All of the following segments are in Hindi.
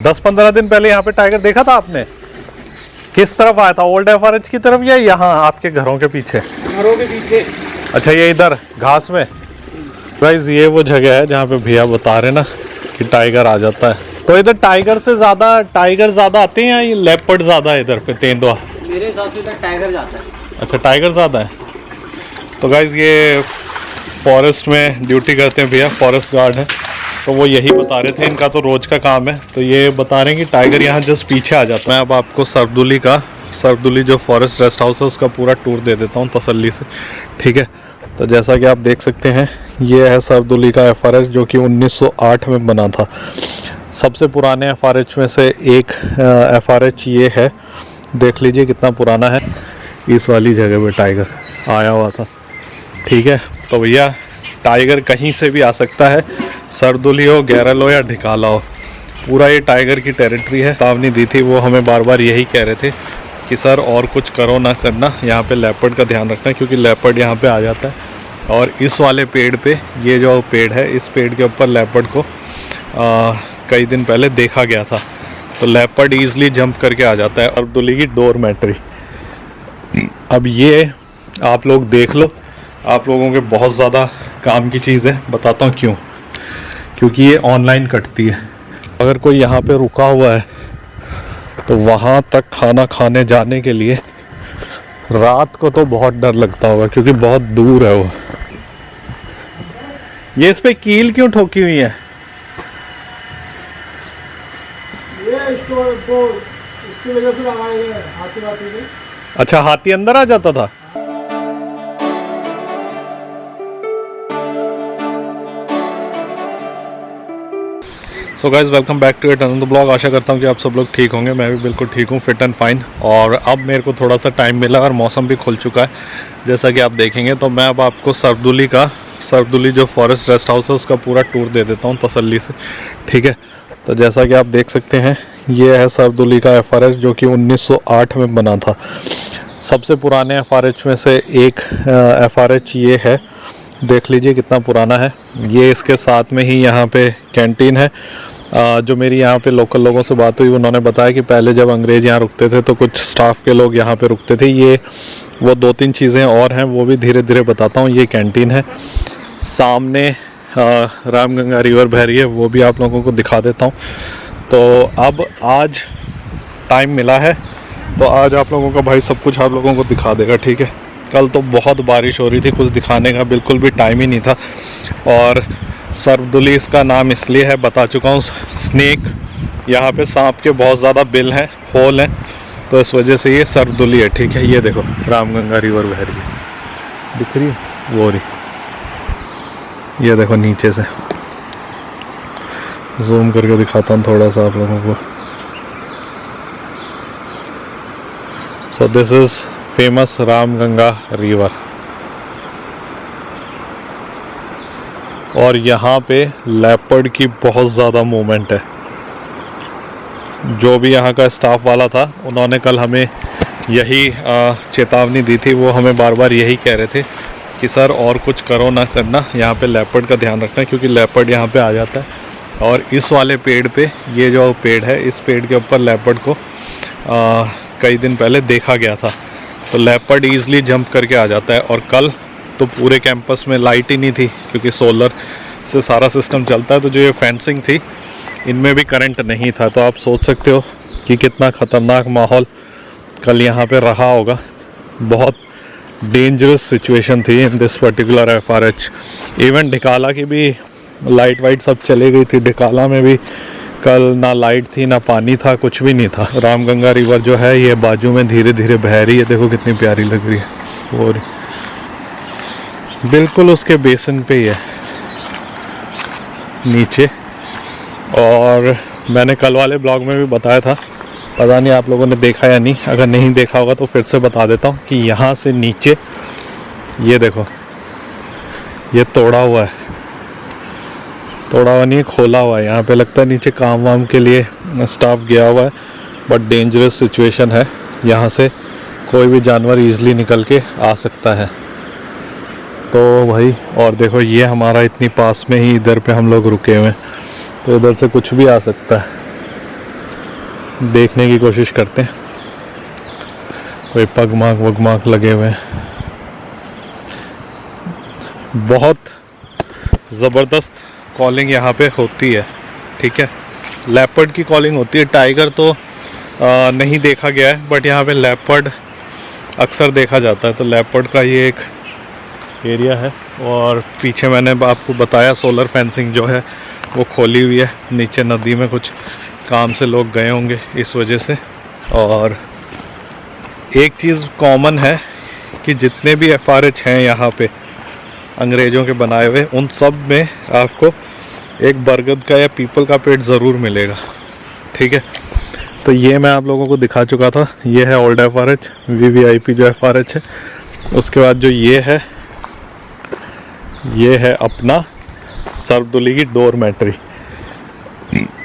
10-15 दिन पहले यहाँ पे टाइगर देखा था आपने? किस तरफ आया था, ओल्ड एफआरएच की तरफ या यहाँ आपके घरों के पीछे? घरों के पीछे। अच्छा, ये इधर घास में। गाइस ये वो जगह है जहाँ पे भैया बता रहे ना कि टाइगर आ जाता है। तो इधर टाइगर ज्यादा आते हैं या ये लेपर्ड ज्यादा है इधर पे? तेंदुआ मेरे हिसाब से टाइगर जाता है। अच्छा, टाइगर ज्यादा है। तो गाइस ये फॉरेस्ट में ड्यूटी करते हैं भैया, फॉरेस्ट गार्ड है, तो वो यही बता रहे थे, इनका तो रोज का काम है। तो ये बता रहे हैं कि टाइगर यहाँ जस्ट पीछे आ जाता है। मैं अब आपको सरदुली जो फॉरेस्ट रेस्ट हाउस है उसका पूरा टूर दे देता हूँ तसल्ली से, ठीक है। तो जैसा कि आप देख सकते हैं ये है सरदुली का एफआरएच जो कि 1908 में बना था। सबसे पुराने एफआरएच में से एक एफआरएच ये है, देख लीजिए कितना पुराना है। इस वाली जगह पे टाइगर आया हुआ था, ठीक है। तो भैया टाइगर कहीं से भी आ सकता है, सरदुली हो, गैरल हो या ढिकाला हो, पूरा ये टाइगर की टेरिटरी है। चेतावनी दी थी, वो हमें बार बार यही कह रहे थे कि सर और कुछ करो ना करना, यहाँ पे लेपर्ड का ध्यान रखना, क्योंकि लेपर्ड यहाँ पे आ जाता है। और इस वाले पेड़ पे, ये जो पेड़ है, इस पेड़ के ऊपर लेपर्ड को कई दिन पहले देखा गया था। तो लेपर्ड ईजिली जंप करके आ जाता है। सरदुली की डोरमेट्री, अब ये आप लोग देख लो, आप लोगों के बहुत ज़्यादा काम की चीज़ है। बताता हूँ क्यों, क्योंकि ये ऑनलाइन कटती है। अगर कोई यहाँ पे रुका हुआ है तो वहाँ तक खाना खाने जाने के लिए रात को तो बहुत डर लगता होगा, क्योंकि बहुत दूर है वो। ये इस पे कील क्यों ठोकी हुई है? ये इसकी वजह से लगाए गए हाथी। अच्छा, हाथी अंदर आ जाता था। So guys welcome back to another blog. आशा करता हूँ कि आप सब लोग ठीक होंगे। मैं भी बिल्कुल ठीक हूँ, फिट एंड फाइन। और अब मेरे को थोड़ा सा टाइम मिला और मौसम भी खुल चुका है, जैसा कि आप देखेंगे। तो मैं अब आपको सरदुली जो फॉरेस्ट रेस्ट हाउस है उसका पूरा टूर दे देता हूँ तसल्ली से, ठीक है। तो जैसा कि आप देख सकते हैं ये है सरदुली का एफआरएच जो कि 1908 में बना था। सबसे पुराने एफआरएच में से एक एफआरएच ये है, देख लीजिए कितना पुराना है। ये इसके साथ में ही यहाँ पे कैंटीन है। जो मेरी यहाँ पे लोकल लोगों से बात हुई, उन्होंने बताया कि पहले जब अंग्रेज़ यहाँ रुकते थे तो कुछ स्टाफ के लोग यहाँ पे रुकते थे। ये वो 2-3 चीज़ें और हैं, वो भी धीरे धीरे बताता हूँ। ये कैंटीन है, सामने रामगंगा रिवर बह रही है, वो भी आप लोगों को दिखा देता हूँ। तो अब आज टाइम मिला है तो आज आप लोगों का भाई सब कुछ आप लोगों को दिखा देगा, ठीक है। कल तो बहुत बारिश हो रही थी, कुछ दिखाने का बिल्कुल भी टाइम ही नहीं था। और सरदुली इसका नाम इसलिए है, बता चुका हूँ। स्नेक, यहाँ पे सांप के बहुत ज़्यादा बिल हैं, होल हैं, तो इस वजह से ये सरदुली है, ठीक है। ये देखो रामगंगा रिवर बह रही है, दिख रही है वो रही। ये देखो नीचे से जूम करके दिखाता हूँ थोड़ा सा आप लोगों को। So this is famous Ramganga river. और यहाँ पे लेपर्ड की बहुत ज़्यादा मूवमेंट है। जो भी यहाँ का स्टाफ वाला था, उन्होंने कल हमें यही चेतावनी दी थी। वो हमें बार बार यही कह रहे थे कि सर और कुछ करो ना करना, यहाँ पे लेपर्ड का ध्यान रखना, क्योंकि लेपर्ड यहाँ पे आ जाता है। और इस वाले पेड़ पे, ये जो पेड़ है, इस पेड़ के ऊपर लेपर्ड को कई दिन पहले देखा गया था। तो लेपर्ड ईजिली जंप करके आ जाता है। और कल तो पूरे कैंपस में लाइट ही नहीं थी, क्योंकि सोलर से सारा सिस्टम चलता है। तो जो ये फेंसिंग थी, इनमें भी करंट नहीं था। तो आप सोच सकते हो कि कितना ख़तरनाक माहौल कल यहाँ पे रहा होगा। बहुत डेंजरस सिचुएशन थी in this particular FRH. Even Dhikala की भी लाइट वाइट सब चली गई थी। ढिकाला में भी कल ना लाइट थी, ना पानी था, कुछ भी नहीं था। रामगंगा रिवर जो है ये बाजू में धीरे धीरे बह रही है, देखो कितनी प्यारी लग रही है। और बिल्कुल उसके बेसन पे ही है नीचे। और मैंने कल वाले ब्लॉग में भी बताया था, पता नहीं आप लोगों ने देखा या नहीं। अगर नहीं देखा होगा तो फिर से बता देता हूँ कि यहाँ से नीचे ये देखो, ये तोड़ा हुआ है, तोड़ा हुआ नहीं, खोला हुआ है। यहाँ पे लगता है नीचे काम वाम के लिए स्टाफ गया हुआ है। बट डेंजरस सिचुएशन है, यहाँ से कोई भी जानवर इजीली निकल के आ सकता है। तो भाई, और देखो ये हमारा इतनी पास में ही, इधर पे हम लोग रुके हुए हैं, तो इधर से कुछ भी आ सकता है। देखने की कोशिश करते हैं। कोई पगमार्क वगमार्क लगे हुए हैं। बहुत ज़बरदस्त कॉलिंग यहाँ पे होती है, ठीक है। लेपर्ड की कॉलिंग होती है, टाइगर तो नहीं देखा गया है, बट यहाँ पे लेपर्ड अक्सर देखा जाता है। तो लेपर्ड का ये एक एरिया है। और पीछे मैंने आपको बताया सोलर फेंसिंग जो है वो खोली हुई है। नीचे नदी में कुछ काम से लोग गए होंगे इस वजह से। और एक चीज़ कॉमन है कि जितने भी FRH हैं यहाँ पे अंग्रेज़ों के बनाए हुए, उन सब में आपको एक बरगद का या पीपल का पेड़ ज़रूर मिलेगा, ठीक है। तो ये मैं आप लोगों को दिखा चुका था। ये है ओल्ड FRH, VVIP जो FRH है। उसके बाद जो ये है अपना सर्वदुली की डोरमेट्री।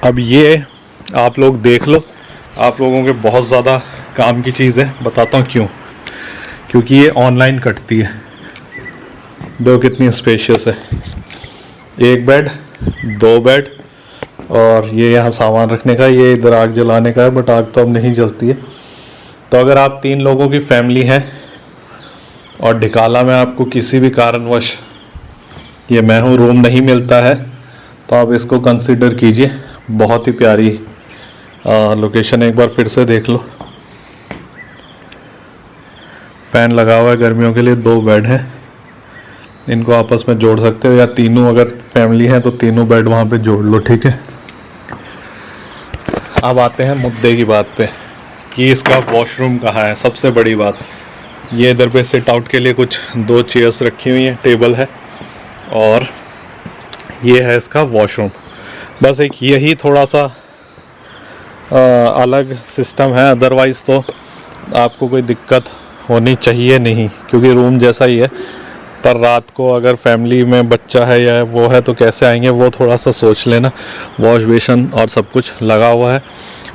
अब ये आप लोग देख लो, आप लोगों के बहुत ज़्यादा काम की चीज़ है। बताता हूँ क्यों। क्योंकि ये ऑनलाइन कटती है। दो कितनी स्पेशियस है, एक बेड, दो बेड, और ये यहाँ सामान रखने का, ये इधर आग जलाने का है, बट आग तो अब नहीं जलती है। तो अगर आप 3 लोगों की फैमिली है और ढिकाला में आपको किसी भी कारणवश ये मैं हूँ रूम नहीं मिलता है, तो आप इसको कंसिडर कीजिए। बहुत ही प्यारी लोकेशन है। एक बार फिर से देख लो, फैन लगा हुआ है गर्मियों के लिए, 2 बेड है, इनको आपस में जोड़ सकते हो, या तीनों अगर फैमिली है तो तीनों बेड वहाँ पे जोड़ लो, ठीक है। अब आते हैं मुद्दे की बात पे कि इसका वॉशरूम कहाँ है। सबसे बड़ी बात, ये इधर पे सिट आउट के लिए कुछ 2 चेयर्स रखी हुई हैं, टेबल है, और ये है इसका वॉशरूम। बस एक यही थोड़ा सा अलग सिस्टम है, अदरवाइज़ तो आपको कोई दिक्कत होनी चाहिए नहीं, क्योंकि रूम जैसा ही है। पर रात को अगर फैमिली में बच्चा है या वो है तो कैसे आएंगे, वो थोड़ा सा सोच लेना। वॉश बेसन और सब कुछ लगा हुआ है।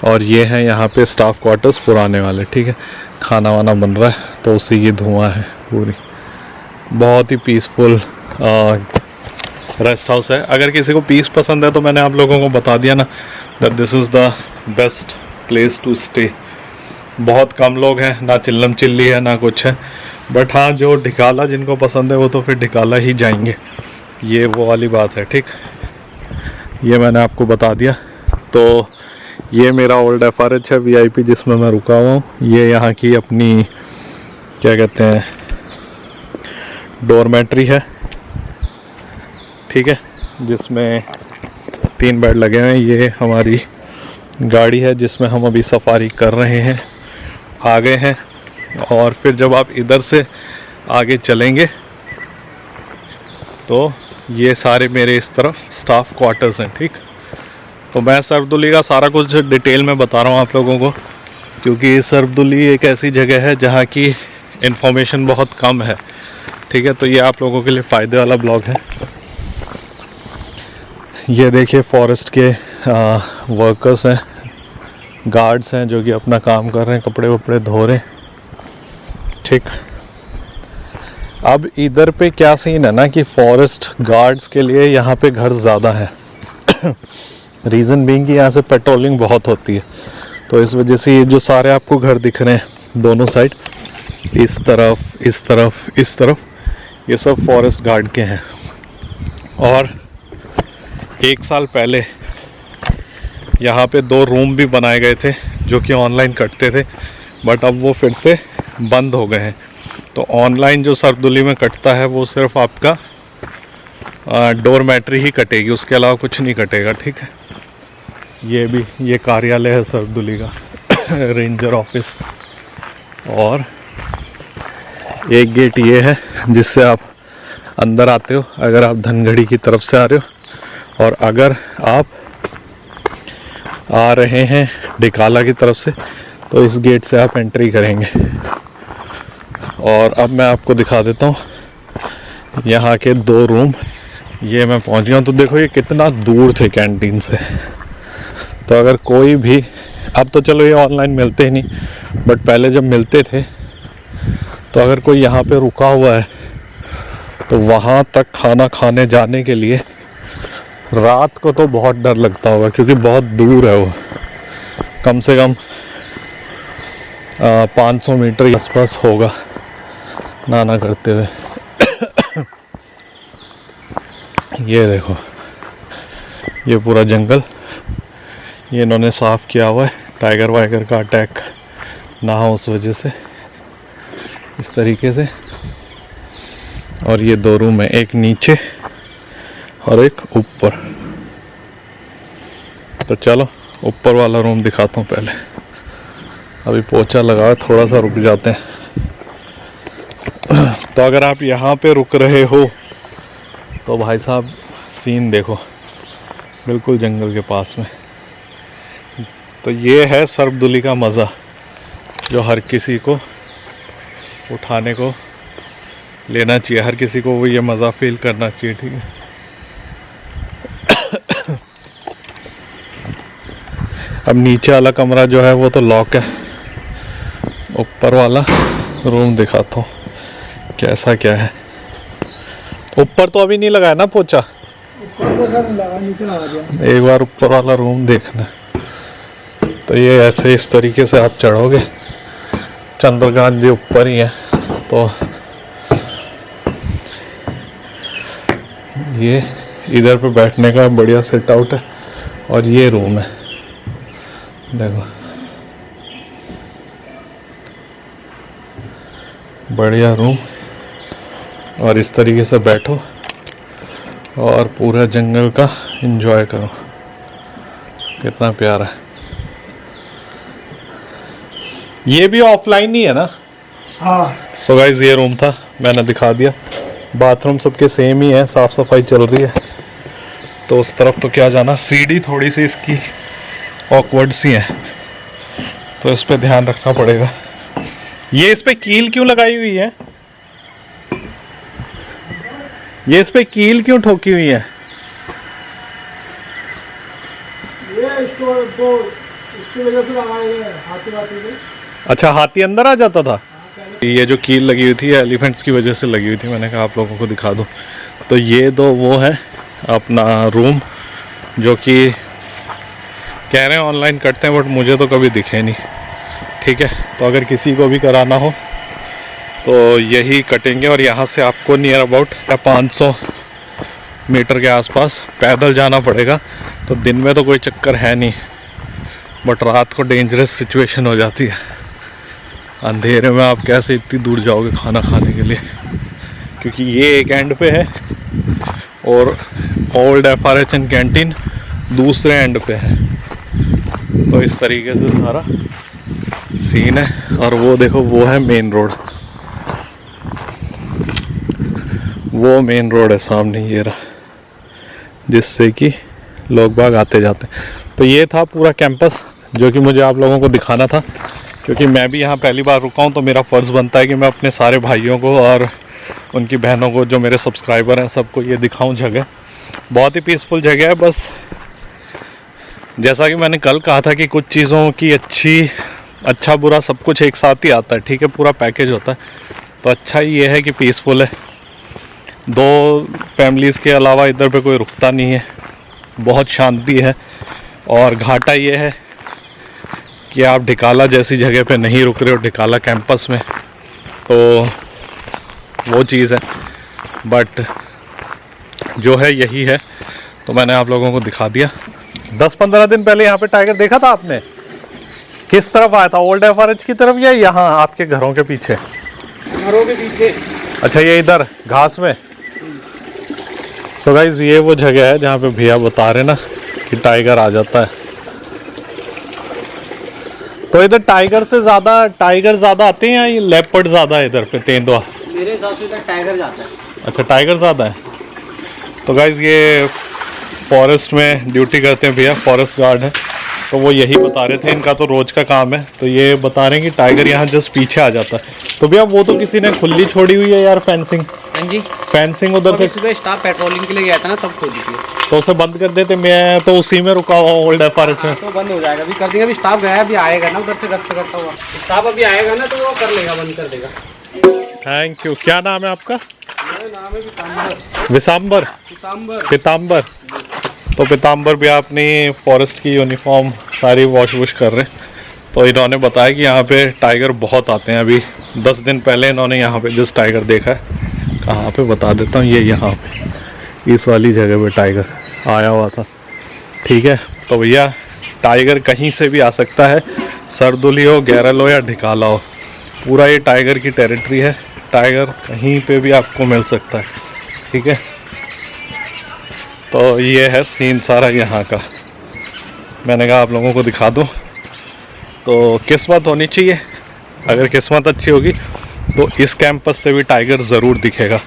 और ये है यहाँ पे स्टाफ क्वार्टर्स पुराने वाले, ठीक है। खाना वाना बन रहा है तो उसी की धुआं है पूरी। बहुत ही पीसफुल रेस्ट हाउस है। अगर किसी को पीस पसंद है तो मैंने आप लोगों को बता दिया ना that this is the best place to stay. बहुत कम लोग हैं, ना चिल्लम चिल्ली है ना कुछ है, बट हाँ जो ढिकाला जिनको पसंद है वो तो फिर ढिकाला ही जाएंगे, ये वो वाली बात है, ठीक। ये मैंने आपको बता दिया। तो ये मेरा ओल्ड FRH है VIP जिसमें मैं रुका हुआ हूँ। ये यहाँ की अपनी क्या कहते हैं डोरमेट्री है, ठीक है, जिसमें 3 बेड लगे हुए हैं। ये हमारी गाड़ी है जिसमें हम अभी सफारी कर रहे हैं, आ गए हैं। और फिर जब आप इधर से आगे चलेंगे तो ये सारे मेरे इस तरफ स्टाफ क्वार्टर्स हैं, ठीक। तो मैं सर्वदुली का सारा कुछ डिटेल में बता रहा हूँ आप लोगों को, क्योंकि सर्वदुली एक ऐसी जगह है जहाँ की इन्फॉर्मेशन बहुत कम है, ठीक है। तो ये आप लोगों के लिए फ़ायदे वाला ब्लॉग है। ये देखिए फॉरेस्ट के वर्कर्स हैं, गार्ड्स हैं जो कि अपना काम कर रहे हैं, कपड़े वपड़े धो रहे हैं, ठीक। अब इधर पे क्या सीन है ना कि फॉरेस्ट गार्ड्स के लिए यहाँ पे घर ज़्यादा है। रीज़न बीइंग कि यहाँ से पेट्रोलिंग बहुत होती है, तो इस वजह से ये जो सारे आपको घर दिख रहे हैं दोनों साइड, इस तरफ, इस तरफ, इस तरफ, ये सब फॉरेस्ट गार्ड के हैं। और 1 साल पहले यहाँ पे 2 रूम भी बनाए गए थे जो कि ऑनलाइन कटते थे, बट अब वो फिर से बंद हो गए हैं। तो ऑनलाइन जो सर्वदुली में कटता है वो सिर्फ आपका डोरमेट्री ही कटेगी, उसके अलावा कुछ नहीं कटेगा, ठीक है। ये भी ये कार्यालय है सर्वदुली का रेंजर ऑफिस। और एक गेट ये है जिससे आप अंदर आते हो अगर आप धनगढ़ी की तरफ से आ रहे हो, और अगर आप आ रहे हैं ढिकाला की तरफ से तो इस गेट से आप एंट्री करेंगे। और अब मैं आपको दिखा देता हूँ यहाँ के 2 रूम। ये मैं पहुँच गया हूँ। तो देखो ये कितना दूर थे कैंटीन से। तो अगर कोई भी, अब तो चलो ये ऑनलाइन मिलते ही नहीं, बट पहले जब मिलते थे तो अगर कोई यहाँ पे रुका हुआ है तो वहाँ तक खाना खाने जाने के लिए रात को तो बहुत डर लगता होगा, क्योंकि बहुत दूर है वो। कम से कम 500 मीटर के आसपास होगा नाना करते हुए। ये देखो, ये पूरा जंगल ये इन्होंने साफ़ किया हुआ है, टाइगर वाइगर का अटैक ना हो उस वजह से, इस तरीके से। और ये 2 रूम है, एक नीचे और एक ऊपर। तो चलो ऊपर वाला रूम दिखाता हूँ पहले। अभी पोछा लगा, थोड़ा सा रुक जाते हैं। तो अगर आप यहाँ पे रुक रहे हो तो भाई साहब सीन देखो, बिल्कुल जंगल के पास में। तो ये है सर्वदुली का मज़ा जो हर किसी को उठाने को लेना चाहिए, हर किसी को वो ये मज़ा फील करना चाहिए, ठीक है। अब नीचे वाला कमरा जो है वो तो लॉक है, ऊपर वाला रूम दिखाता हूँ कैसा क्या है। ऊपर तो अभी नहीं लगाया ना पोछा, एक बार ऊपर वाला रूम देखना। तो ये ऐसे इस तरीके से आप चढ़ोगे, चंद्रकांत जी ऊपर ही है। तो ये इधर पे बैठने का बढ़िया सेट आउट है। और ये रूम है, देखो बढ़िया रूम। और इस तरीके से बैठो और पूरा जंगल का एंजॉय करो, कितना प्यारा है। ये भी ऑफलाइन ही है ना? हाँ। सो गाइस ये रूम था, मैंने दिखा दिया। बाथरूम सबके सेम ही है, साफ सफाई चल रही है। तो उस तरफ तो क्या जाना, सीढ़ी थोड़ी सी इसकी ऑकवर्ड सी है, तो इस पे ध्यान रखना पड़ेगा। ये इस पे कील क्यों लगाई हुई है? ये इस पे कील क्यों ठोकी हुई है? ये इसकी वजह से लगाए गए हाथी वाथी के। अच्छा, हाथी अंदर आ जाता था। ये जो कील लगी हुई थी एलिफेंट्स की वजह से लगी हुई थी, मैंने कहा आप लोगों को दिखा दूं। तो ये 2 वो है अपना रूम, जो कि कह रहे हैं ऑनलाइन करते हैं, बट मुझे तो कभी दिखे नहीं, ठीक है। तो अगर किसी को भी कराना हो तो यही कटेंगे। और यहाँ से आपको नियर अबाउट 500 मीटर के आसपास पैदल जाना पड़ेगा। तो दिन में तो कोई चक्कर है नहीं, बट रात को डेंजरस सिचुएशन हो जाती है। अंधेरे में आप कैसे इतनी दूर जाओगे खाना खाने के लिए, क्योंकि ये एक एंड पे है और ओल्ड FRH एंड कैंटीन दूसरे एंड पे है। तो इस तरीके से सारा सीन है। और वो देखो, वो है मेन रोड, वो मेन रोड है सामने, ये रहा, जिससे कि लोग बाग आते जाते। तो ये था पूरा कैंपस जो कि मुझे आप लोगों को दिखाना था, क्योंकि मैं भी यहाँ पहली बार रुका हूँ। तो मेरा फ़र्ज़ बनता है कि मैं अपने सारे भाइयों को और उनकी बहनों को, जो मेरे सब्सक्राइबर हैं, सबको ये दिखाऊं जगह। बहुत ही पीसफुल जगह है। बस जैसा कि मैंने कल कहा था कि कुछ चीज़ों की अच्छा बुरा सब कुछ एक साथ ही आता है, ठीक है, पूरा पैकेज होता है। तो अच्छा ही ये है कि पीसफुल है, 2 फैमिलीज़ के अलावा इधर पे कोई रुकता नहीं है, बहुत शांति है। और घाटा ये है कि आप ढिकाला जैसी जगह पे नहीं रुक रहे हो, ढिकाला कैंपस में, तो वो चीज़ है। बट जो है यही है। तो मैंने आप लोगों को दिखा दिया। 10-15 दिन पहले यहाँ पे टाइगर देखा था आपने? किस तरफ आया था, ओल्ड FRH की तरफ या यहाँ आपके घरों के पीछे? घरों के पीछे। अच्छा, ये इधर घास में। सो गाइस ये वो जगह है जहाँ पे भैया बता रहे ना कि टाइगर आ जाता है। तो इधर टाइगर ज़्यादा आते हैं या ये लेपर्ड ज़्यादा है इधर पे, तेंदुआ? मेरे हिसाब से इधर टाइगर जाता है। अच्छा, टाइगर ज़्यादा है। तो गाइस ये फॉरेस्ट में ड्यूटी करते हैं भैया, फॉरेस्ट गार्ड है। तो वो यही बता रहे थे, इनका तो रोज़ का काम है। तो ये बता रहे हैं कि टाइगर यहाँ जस्ट पीछे आ जाता है। तो भैया वो तो किसी ने खुली छोड़ी हुई है यार, फेंसिंग। हाँ जी, फेंसिंग उधर से सुबह स्टाफ पेट्रोलिंग के लिए गया था ना, तब खोल दी थी। तो उसे बंद कर देते। मैं तो उसी में रुका हुआ ओल्ड FRH में। तो बंद हो जाएगा, अभी कर देंगे। अभी स्टाफ गया है, अभी आएगा ना उधर से गश्त करता हुआ। स्टाफ अभी आएगा ना, तो वो कर लेगा, बंद कर देगा। Thank you. क्या नाम है आपका? मेरा नाम है पीताम्बर। विशाम्बर? पीताम्बर। पीताम्बर। तो पीताम्बर भी अपनी फॉरेस्ट की यूनिफॉर्म सारी वॉश कर रहे हैं। तो इन्होंने बताया कि यहाँ पे टाइगर बहुत आते हैं। अभी 10 दिन पहले इन्होंने यहाँ पे जिस टाइगर देखा है, कहाँ पे बता देता हूँ, ये यहाँ पे इस वाली जगह पे टाइगर आया हुआ था। ठीक है, तो भैया टाइगर कहीं से भी आ सकता है, सरदुली हो, गैरल हो या ढिकाला हो, पूरा ये टाइगर की टेरिटरी है। टाइगर कहीं पे भी आपको मिल सकता है। ठीक है, तो ये है सीन सारा यहाँ का। मैंने कहा आप लोगों को दिखा दूँ। तो किस्मत होनी चाहिए, अगर किस्मत अच्छी होगी तो इस कैंपस से भी टाइगर ज़रूर दिखेगा।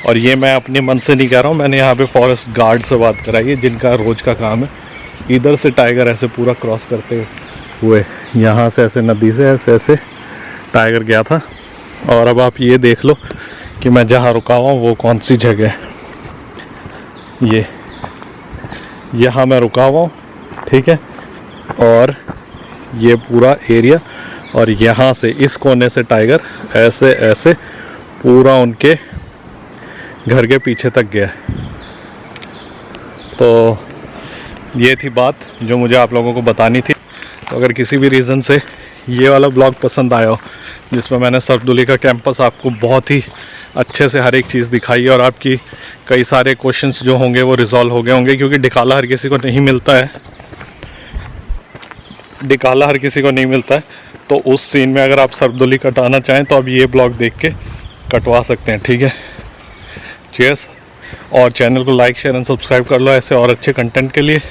और ये मैं अपने मन से नहीं कह रहा हूँ, मैंने यहाँ पे फॉरेस्ट गार्ड से बात कराई है, जिनका रोज़ का काम है। इधर से टाइगर ऐसे पूरा क्रॉस करते हुए यहाँ से ऐसे नदी से ऐसे टाइगर गया था। और अब आप ये देख लो कि मैं जहाँ रुका हुआ हूँ वो कौन सी जगह है। ये यहाँ मैं रुका हुआ हूँ, ठीक है, और ये पूरा एरिया, और यहाँ से इस कोने से टाइगर ऐसे ऐसे पूरा उनके घर के पीछे तक गया। तो ये थी बात जो मुझे आप लोगों को बतानी थी। तो अगर किसी भी रीज़न से ये वाला ब्लॉग पसंद आया हो, जिसमें मैंने सरदुली का कैंपस आपको बहुत ही अच्छे से हर एक चीज़ दिखाई है, और आपकी कई सारे क्वेश्चंस जो होंगे वो रिजॉल्व हो गए होंगे, क्योंकि ढिकाला हर किसी को नहीं मिलता है। ढिकाला हर किसी को नहीं मिलता है। तो उस सीन में अगर आप सरदुली कटाना चाहें तो आप ये ब्लॉग देख के कटवा सकते हैं। ठीक है, चीयर्स। और चैनल को लाइक, शेयर एंड सब्सक्राइब कर लो ऐसे और अच्छे कंटेंट के लिए।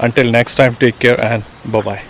Until next time, take care and bye bye.